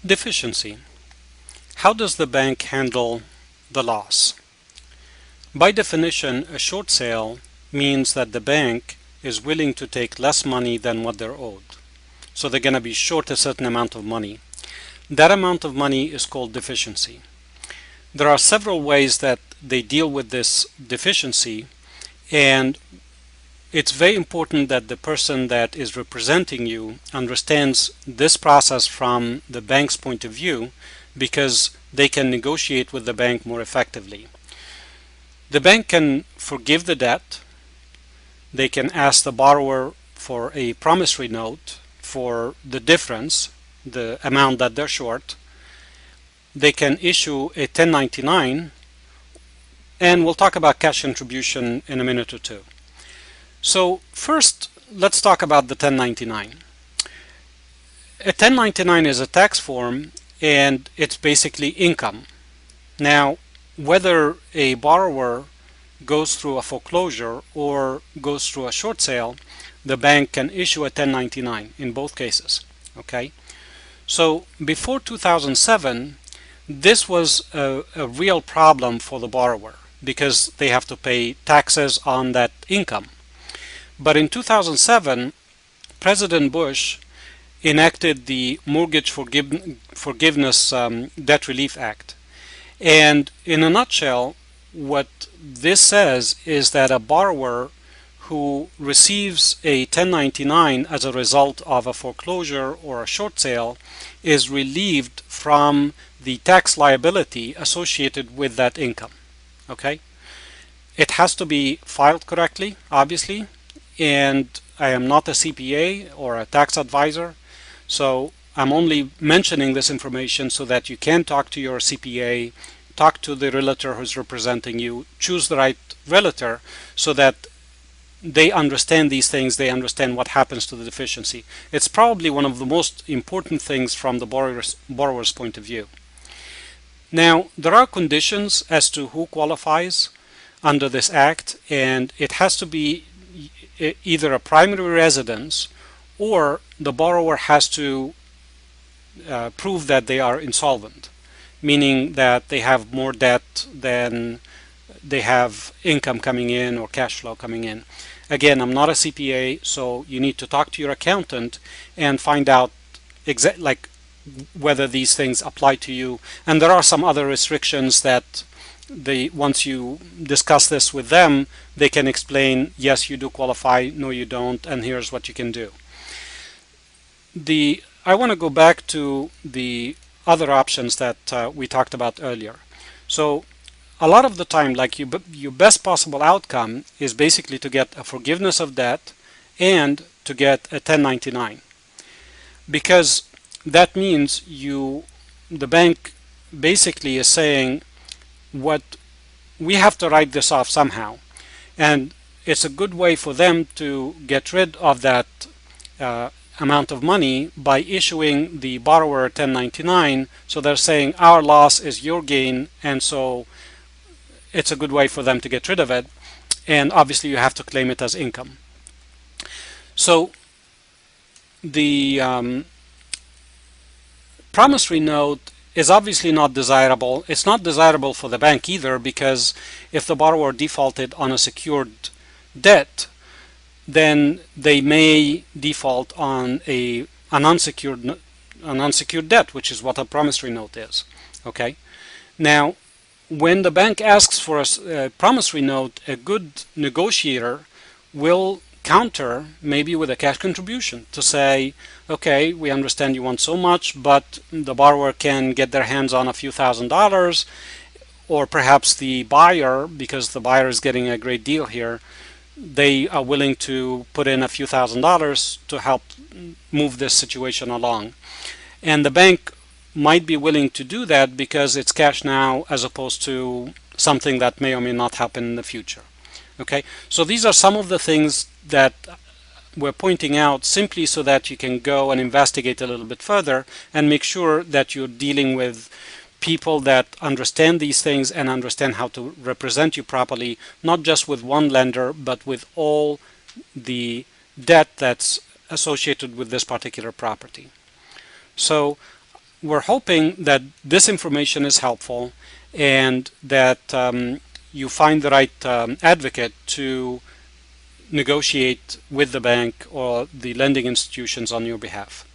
Deficiency. How does the bank handle the loss? By definition, a short sale means that the bank is willing to take less money than what they're owed. So they're going to be short a certain amount of money. That amount of money is called deficiency. There are several ways that they deal with this deficiency, and it's very important that the person that is representing you understands this process from the bank's point of view, because they can negotiate with the bank more effectively. The bank can forgive the debt. They can ask the borrower for a promissory note for the difference, the amount that they're short. They can issue a 1099, and we'll talk about cash contribution in a minute or two. So first, let's talk about the 1099. A 1099 is a tax form, and it's basically income. Now, whether a borrower goes through a foreclosure or goes through a short sale, the bank can issue a 1099 in both cases. Okay? So before 2007, this was a real problem for the borrower because they have to pay taxes on that income. But in 2007, President Bush enacted the Mortgage Forgiveness Debt Relief Act. And in a nutshell, what this says is that a borrower who receives a 1099 as a result of a foreclosure or a short sale is relieved from the tax liability associated with that income. Okay? It has to be filed correctly, obviously, and I am not a CPA or a tax advisor, so I'm only mentioning this information so that you can talk to your CPA, talk to the realtor who's representing you, choose the right realtor so that they understand these things, they understand what happens to the deficiency. It's probably one of the most important things from the borrower's point of view. Now, there are conditions as to who qualifies under this act, and it has to be either a primary residence or the borrower has to prove that they are insolvent, meaning that they have more debt than they have income coming in or cash flow coming in. Again, I'm not a CPA, so you need to talk to your accountant and find out like whether these things apply to you. And there are some other restrictions that once you discuss this with them, they can explain, yes, you do qualify, no, you don't, and here's what you can do. I want to go back to the other options that we talked about earlier. So a lot of the time, like your best possible outcome is basically to get a forgiveness of debt and to get a 1099, because that means the bank basically is saying, what we have to write this off somehow, and it's a good way for them to get rid of that amount of money by issuing the borrower 1099. So they're saying our loss is your gain, and so it's a good way for them to get rid of it, and obviously you have to claim it as income. So the promissory note is obviously not desirable. It's not desirable for the bank either, because if the borrower defaulted on a secured debt, then they may default on an unsecured debt, which is what a promissory note is. Okay. Now, when the bank asks for a promissory note, a good negotiator will counter maybe with a cash contribution to say, okay, we understand you want so much, but the borrower can get their hands on a few $1,000s, or perhaps the buyer, because the buyer is getting a great deal here, they are willing to put in a few $1,000s to help move this situation along. And the bank might be willing to do that because it's cash now as opposed to something that may or may not happen in the future. Okay, so these are some of the things that we're pointing out simply so that you can go and investigate a little bit further and make sure that you're dealing with people that understand these things and understand how to represent you properly, not just with one lender, but with all the debt that's associated with this particular property. So we're hoping that this information is helpful and that you find the right advocate to negotiate with the bank or the lending institutions on your behalf.